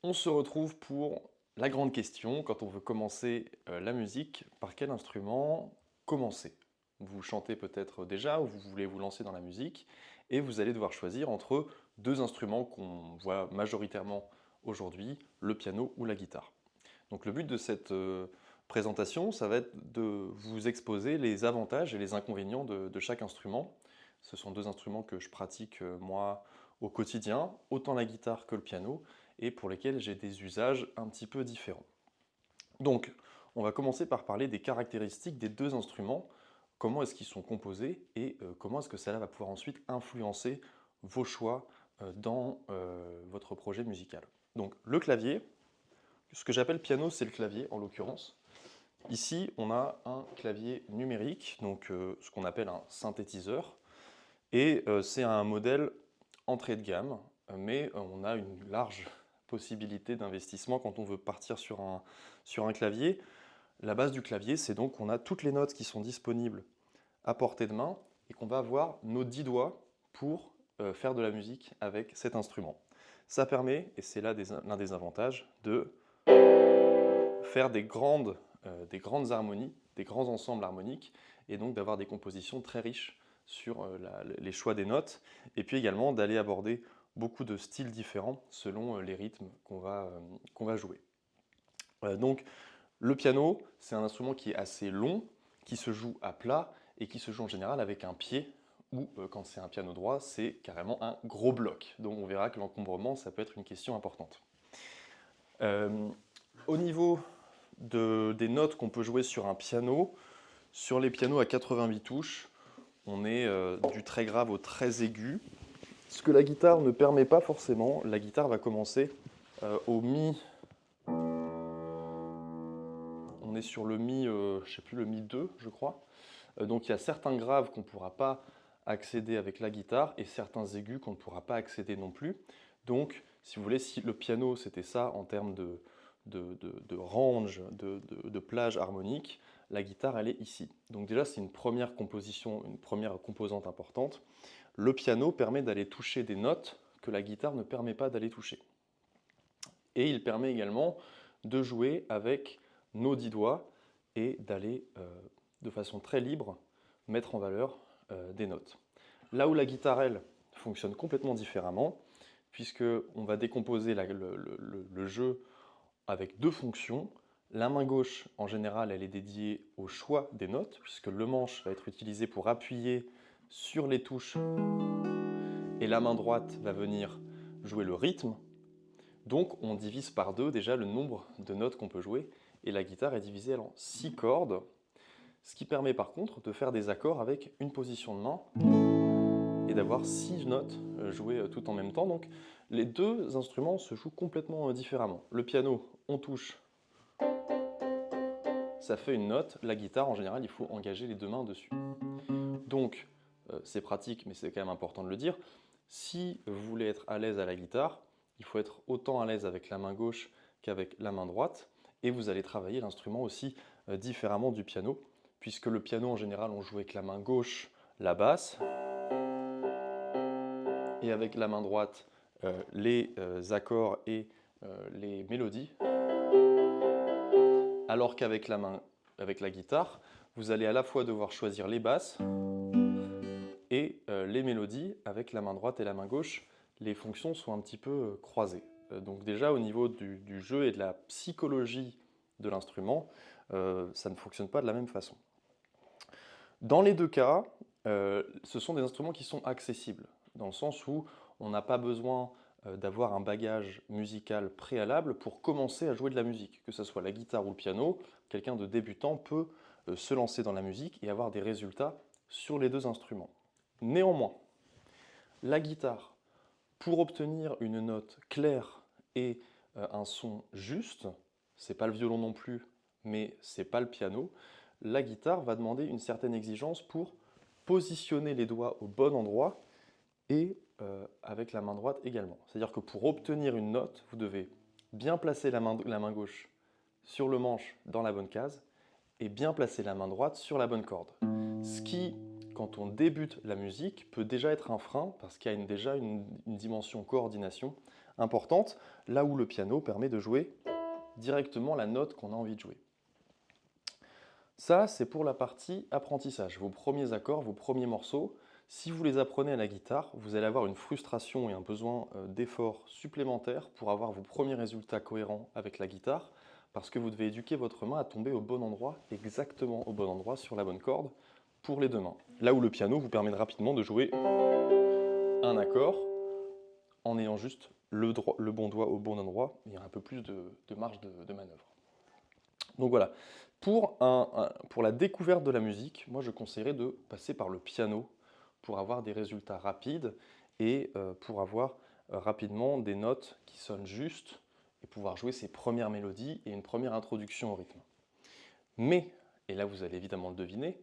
On se retrouve pour la grande question, quand on veut commencer la musique, par quel instrument commencer? Vous chantez peut-être déjà ou vous voulez vous lancer dans la musique et vous allez devoir choisir entre deux instruments qu'on voit majoritairement aujourd'hui, le piano ou la guitare. Donc le but de cette présentation, ça va être de vous exposer les avantages et les inconvénients de chaque instrument. Ce sont deux instruments que je pratique moi au quotidien, autant la guitare que le piano, et pour lesquels j'ai des usages un petit peu différents. Donc, on va commencer par parler des caractéristiques des deux instruments, comment est-ce qu'ils sont composés et comment est-ce que cela va pouvoir ensuite influencer vos choix dans votre projet musical. Donc, le clavier, ce que j'appelle piano, c'est le clavier en l'occurrence. Ici, on a un clavier numérique, donc ce qu'on appelle un synthétiseur, et c'est un modèle entrée de gamme, mais on a une large possibilité d'investissement quand on veut partir sur un clavier. La base du clavier, c'est donc qu'on a toutes les notes qui sont disponibles à portée de main et qu'on va avoir nos 10 doigts pour faire de la musique avec cet instrument. Ça permet, et c'est là l'un des avantages, de faire des grandes harmonies, des grands ensembles harmoniques, et donc d'avoir des compositions très riches sur les choix des notes, et puis également d'aller aborder beaucoup de styles différents selon les rythmes qu'on va jouer. Donc le piano, c'est un instrument qui est assez long, qui se joue à plat, et qui se joue en général avec un pied, ou quand c'est un piano droit, c'est carrément un gros bloc. Donc on verra que l'encombrement, ça peut être une question importante. Euh, Au niveau des notes qu'on peut jouer sur un piano, sur les pianos à 88 touches, on est du très grave au très aigu. Ce que la guitare ne permet pas forcément, la guitare va commencer au mi. On est sur le mi, je sais plus, le mi 2, je crois. Donc il y a certains graves qu'on ne pourra pas accéder avec la guitare et certains aigus qu'on ne pourra pas accéder non plus. Donc, si vous voulez, si le piano c'était ça en termes de range, de plage harmonique, la guitare elle est ici. Donc déjà c'est une première composition, une première composante importante. Le piano permet d'aller toucher des notes que la guitare ne permet pas d'aller toucher. Et il permet également de jouer avec nos 10 doigts et d'aller de façon très libre mettre en valeur des notes. Là où la guitare, elle, fonctionne complètement différemment, puisqu'on va décomposer le jeu avec deux fonctions. La main gauche, en général, elle est dédiée au choix des notes, puisque le manche va être utilisé pour appuyer sur les touches, et la main droite va venir jouer le rythme. Donc on divise par deux déjà le nombre de notes qu'on peut jouer, et la guitare est divisée en 6 cordes, ce qui permet par contre de faire des accords avec une position de main et d'avoir 6 notes jouées tout en même temps. Donc les deux instruments se jouent complètement différemment. Le piano, on touche, ça fait une note. La guitare, en général, il faut engager les deux mains dessus. Donc c'est pratique, mais c'est quand même important de le dire. Si vous voulez être à l'aise à la guitare, il faut être autant à l'aise avec la main gauche qu'avec la main droite, et vous allez travailler l'instrument aussi différemment du piano, puisque le piano en général on joue avec la main gauche la basse, et avec la main droite les accords et les mélodies, alors qu'avec avec la guitare, vous allez à la fois devoir choisir les basses et les mélodies. Avec la main droite et la main gauche, les fonctions sont un petit peu croisées. Donc déjà au niveau du jeu et de la psychologie de l'instrument, ça ne fonctionne pas de la même façon. Dans les deux cas, ce sont des instruments qui sont accessibles, dans le sens où on n'a pas besoin d'avoir un bagage musical préalable pour commencer à jouer de la musique. Que ce soit la guitare ou le piano, quelqu'un de débutant peut se lancer dans la musique et avoir des résultats sur les deux instruments. Néanmoins, la guitare, pour obtenir une note claire et un son juste, c'est pas le violon non plus, mais c'est pas le piano, la guitare va demander une certaine exigence pour positionner les doigts au bon endroit et avec la main droite également. C'est-à-dire que pour obtenir une note, vous devez bien placer la main gauche sur le manche dans la bonne case et bien placer la main droite sur la bonne corde. Ce qui, quand on débute la musique, peut déjà être un frein parce qu'il y a déjà une dimension coordination importante, là où le piano permet de jouer directement la note qu'on a envie de jouer. Ça, c'est pour la partie apprentissage, vos premiers accords, vos premiers morceaux. Si vous les apprenez à la guitare, vous allez avoir une frustration et un besoin d'effort supplémentaire pour avoir vos premiers résultats cohérents avec la guitare, parce que vous devez éduquer votre main à tomber au bon endroit, exactement au bon endroit, sur la bonne corde, pour les deux mains. Là où le piano vous permet rapidement de jouer un accord en ayant juste le bon doigt au bon endroit, il y a un peu plus de marge de manœuvre. Donc voilà, pour la découverte de la musique, moi je conseillerais de passer par le piano pour avoir des résultats rapides et pour avoir rapidement des notes qui sonnent justes et pouvoir jouer ses premières mélodies et une première introduction au rythme. Mais, et là vous allez évidemment le deviner,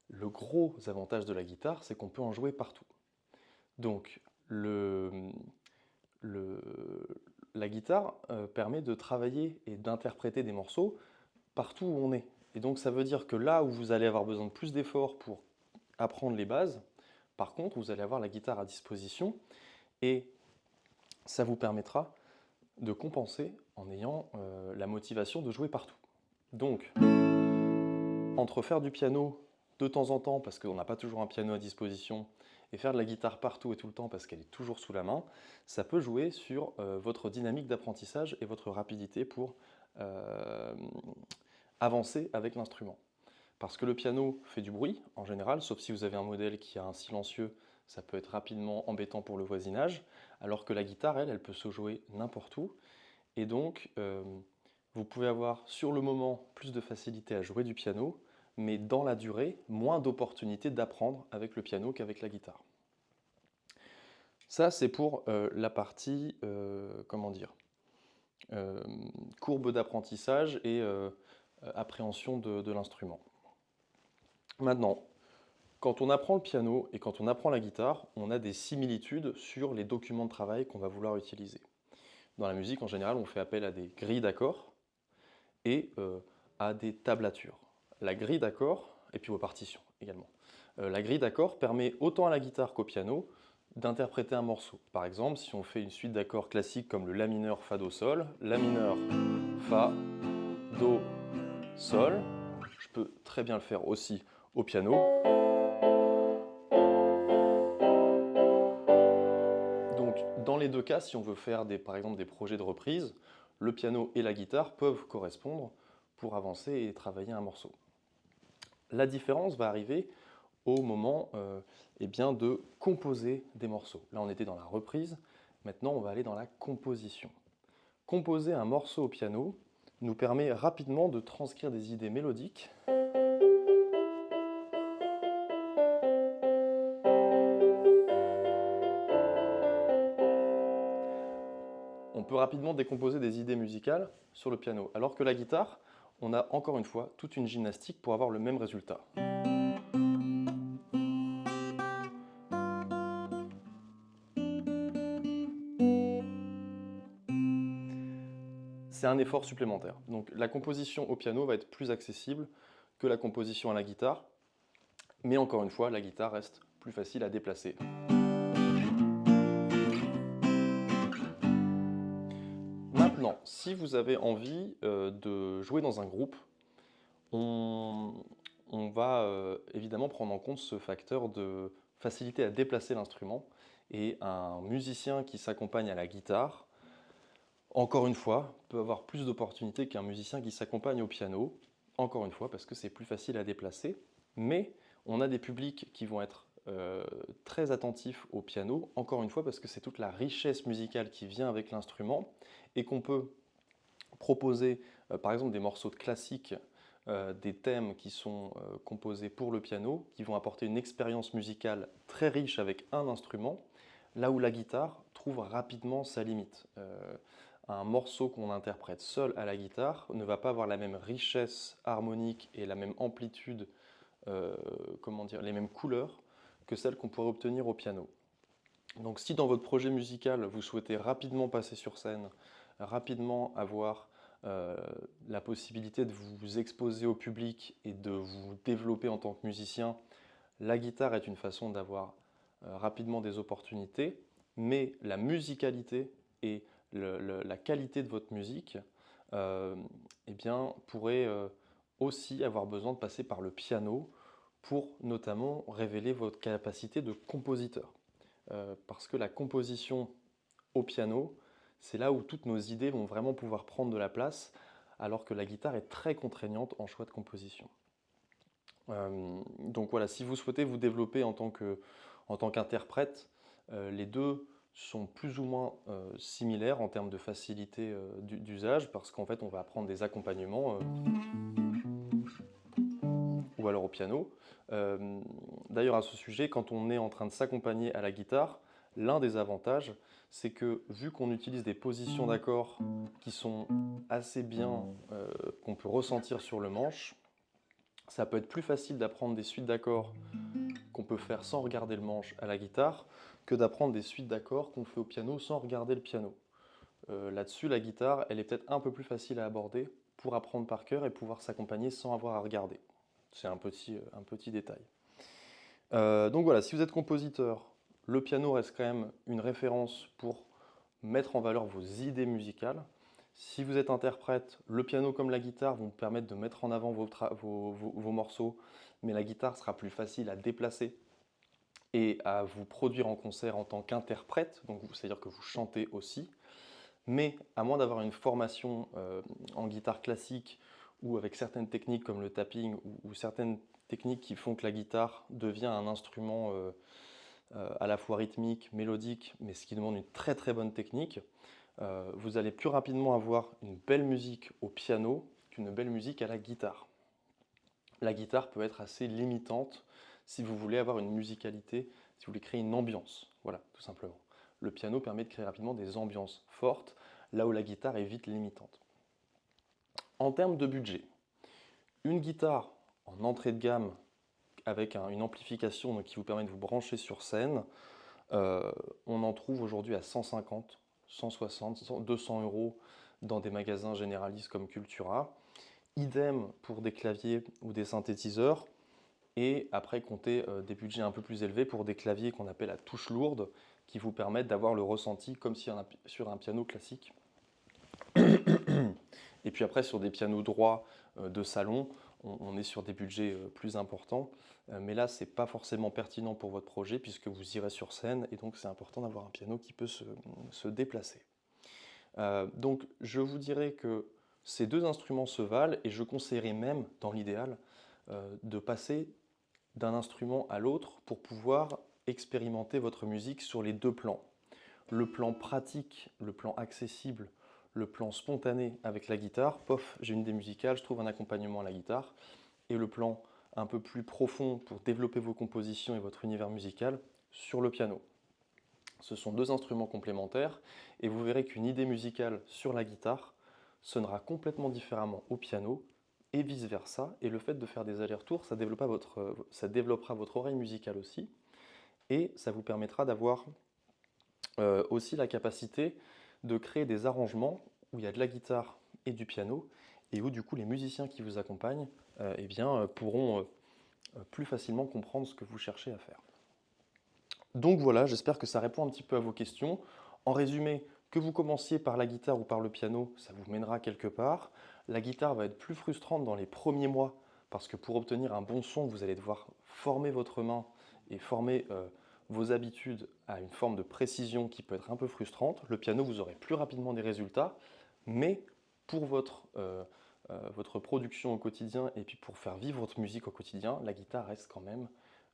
le gros avantage de la guitare, c'est qu'on peut en jouer partout. Donc, la guitare permet de travailler et d'interpréter des morceaux partout où on est. Et donc ça veut dire que là où vous allez avoir besoin de plus d'efforts pour apprendre les bases, par contre, vous allez avoir la guitare à disposition et ça vous permettra de compenser en ayant la motivation de jouer partout. Donc, entre faire du piano de temps en temps, parce qu'on n'a pas toujours un piano à disposition, et faire de la guitare partout et tout le temps parce qu'elle est toujours sous la main, ça peut jouer sur votre dynamique d'apprentissage et votre rapidité pour avancer avec l'instrument. Parce que le piano fait du bruit en général, sauf si vous avez un modèle qui a un silencieux, ça peut être rapidement embêtant pour le voisinage, alors que la guitare, elle peut se jouer n'importe où. Et donc, vous pouvez avoir sur le moment plus de facilité à jouer du piano, mais dans la durée, moins d'opportunités d'apprendre avec le piano qu'avec la guitare. Ça, c'est pour la partie, comment dire, courbe d'apprentissage et appréhension de l'instrument. Maintenant, quand on apprend le piano et quand on apprend la guitare, on a des similitudes sur les documents de travail qu'on va vouloir utiliser. Dans la musique, en général, on fait appel à des grilles d'accords et à des tablatures. La grille d'accords, et puis aux partitions également. La grille d'accords permet autant à la guitare qu'au piano d'interpréter un morceau. Par exemple, si on fait une suite d'accords classiques comme le La mineur, Fa, Do, Sol, La mineur, Fa, Do, Sol, je peux très bien le faire aussi au piano. Donc, dans les deux cas, si on veut faire par exemple des projets de reprise, le piano et la guitare peuvent correspondre pour avancer et travailler un morceau. La différence va arriver au moment eh bien, de composer des morceaux. Là, on était dans la reprise, maintenant on va aller dans la composition. Composer un morceau au piano nous permet rapidement de transcrire des idées mélodiques on peut rapidement décomposer des idées musicales sur le piano, alors que la guitare, on a encore une fois toute une gymnastique pour avoir le même résultat. C'est un effort supplémentaire. Donc la composition au piano va être plus accessible que la composition à la guitare, mais encore une fois, la guitare reste plus facile à déplacer. Maintenant, si vous avez envie de jouer dans un groupe, on va évidemment prendre en compte ce facteur de facilité à déplacer l'instrument. Et un musicien qui s'accompagne à la guitare, encore une fois, peut avoir plus d'opportunités qu'un musicien qui s'accompagne au piano, encore une fois, parce que c'est plus facile à déplacer. Mais on a des publics qui vont être très attentifs au piano, encore une fois, parce que c'est toute la richesse musicale qui vient avec l'instrument et qu'on peut proposer, par exemple, des morceaux de classiques, des thèmes qui sont composés pour le piano, qui vont apporter une expérience musicale très riche avec un instrument, là où la guitare trouve rapidement sa limite. Un morceau qu'on interprète seul à la guitare ne va pas avoir la même richesse harmonique et la même amplitude, comment dire, les mêmes couleurs que celles qu'on pourrait obtenir au piano. Donc si dans votre projet musical, vous souhaitez rapidement passer sur scène, rapidement avoir la possibilité de vous exposer au public et de vous développer en tant que musicien, la guitare est une façon d'avoir rapidement des opportunités, mais la musicalité et la qualité de votre musique, eh bien, pourrait aussi avoir besoin de passer par le piano pour notamment révéler votre capacité de compositeur. Parce que la composition au piano, c'est là où toutes nos idées vont vraiment pouvoir prendre de la place, alors que la guitare est très contraignante en choix de composition. Donc voilà, si vous souhaitez vous développer en tant qu'interprète, les deux sont plus ou moins similaires en termes de facilité d'usage, parce qu'en fait on va apprendre des accompagnements ou alors au piano. D'ailleurs à ce sujet, quand on est en train de s'accompagner à la guitare, l'un des avantages, c'est que vu qu'on utilise des positions d'accords qui sont assez bien, qu'on peut ressentir sur le manche, ça peut être plus facile d'apprendre des suites d'accords qu'on peut faire sans regarder le manche à la guitare que d'apprendre des suites d'accords qu'on fait au piano sans regarder le piano. Là-dessus, la guitare, elle est peut-être un peu plus facile à aborder pour apprendre par cœur et pouvoir s'accompagner sans avoir à regarder. C'est un petit détail. Donc voilà, si vous êtes compositeur, le piano reste quand même une référence pour mettre en valeur vos idées musicales. Si vous êtes interprète, le piano comme la guitare vont vous permettre de mettre en avant vos morceaux, mais la guitare sera plus facile à déplacer et à vous produire en concert en tant qu'interprète, donc c'est-à-dire que vous chantez aussi. Mais à moins d'avoir une formation en guitare classique ou avec certaines techniques comme le tapping ou certaines techniques qui font que la guitare devient un instrument à la fois rythmique, mélodique, mais ce qui demande une très très bonne technique, vous allez plus rapidement avoir une belle musique au piano qu'une belle musique à la guitare. La guitare peut être assez limitante si vous voulez avoir une musicalité, si vous voulez créer une ambiance, voilà, tout simplement. Le piano permet de créer rapidement des ambiances fortes, là où la guitare est vite limitante. En termes de budget, une guitare en entrée de gamme avec une amplification donc, qui vous permet de vous brancher sur scène, on en trouve aujourd'hui à 150, 160, 200 euros dans des magasins généralistes comme Cultura. Idem pour des claviers ou des synthétiseurs. Et après, comptez des budgets un peu plus élevés pour des claviers qu'on appelle à touche lourde, qui vous permettent d'avoir le ressenti comme sur un piano classique. Et puis après, sur des pianos droits de salon, on est sur des budgets plus importants. Mais là, ce n'est pas forcément pertinent pour votre projet puisque vous irez sur scène et donc c'est important d'avoir un piano qui peut se déplacer. Donc je vous dirais que ces deux instruments se valent et je conseillerais même, dans l'idéal, de passer d'un instrument à l'autre pour pouvoir expérimenter votre musique sur les deux plans. Le plan pratique, le plan accessible, le plan spontané avec la guitare, pof, j'ai une idée musicale, je trouve un accompagnement à la guitare, et le plan un peu plus profond pour développer vos compositions et votre univers musical sur le piano. Ce sont deux instruments complémentaires, et vous verrez qu'une idée musicale sur la guitare sonnera complètement différemment au piano, et vice-versa, et le fait de faire des allers-retours, ça développera votre oreille musicale aussi, et ça vous permettra d'avoir aussi la capacité de créer des arrangements où il y a de la guitare et du piano, et où du coup les musiciens qui vous accompagnent eh bien, pourront plus facilement comprendre ce que vous cherchez à faire. Donc voilà, j'espère que ça répond un petit peu à vos questions. En résumé, que vous commenciez par la guitare ou par le piano, ça vous mènera quelque part. La guitare va être plus frustrante dans les premiers mois parce que pour obtenir un bon son, vous allez devoir former votre main et former vos habitudes à une forme de précision qui peut être un peu frustrante. Le piano, vous aurez plus rapidement des résultats, mais pour votre production au quotidien et puis pour faire vivre votre musique au quotidien, la guitare reste quand même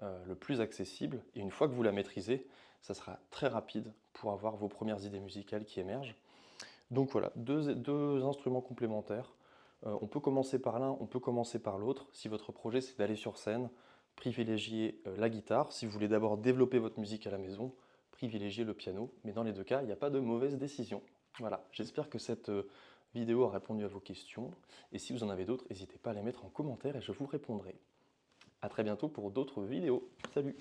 le plus accessible. Et une fois que vous la maîtrisez, ça sera très rapide pour avoir vos premières idées musicales qui émergent. Donc voilà, deux instruments complémentaires. On peut commencer par l'un, on peut commencer par l'autre. Si votre projet c'est d'aller sur scène, privilégiez la guitare. Si vous voulez d'abord développer votre musique à la maison, privilégiez le piano. Mais dans les deux cas, il n'y a pas de mauvaise décision. Voilà, j'espère que cette vidéo a répondu à vos questions. Et si vous en avez d'autres, n'hésitez pas à les mettre en commentaire et je vous répondrai. A très bientôt pour d'autres vidéos. Salut!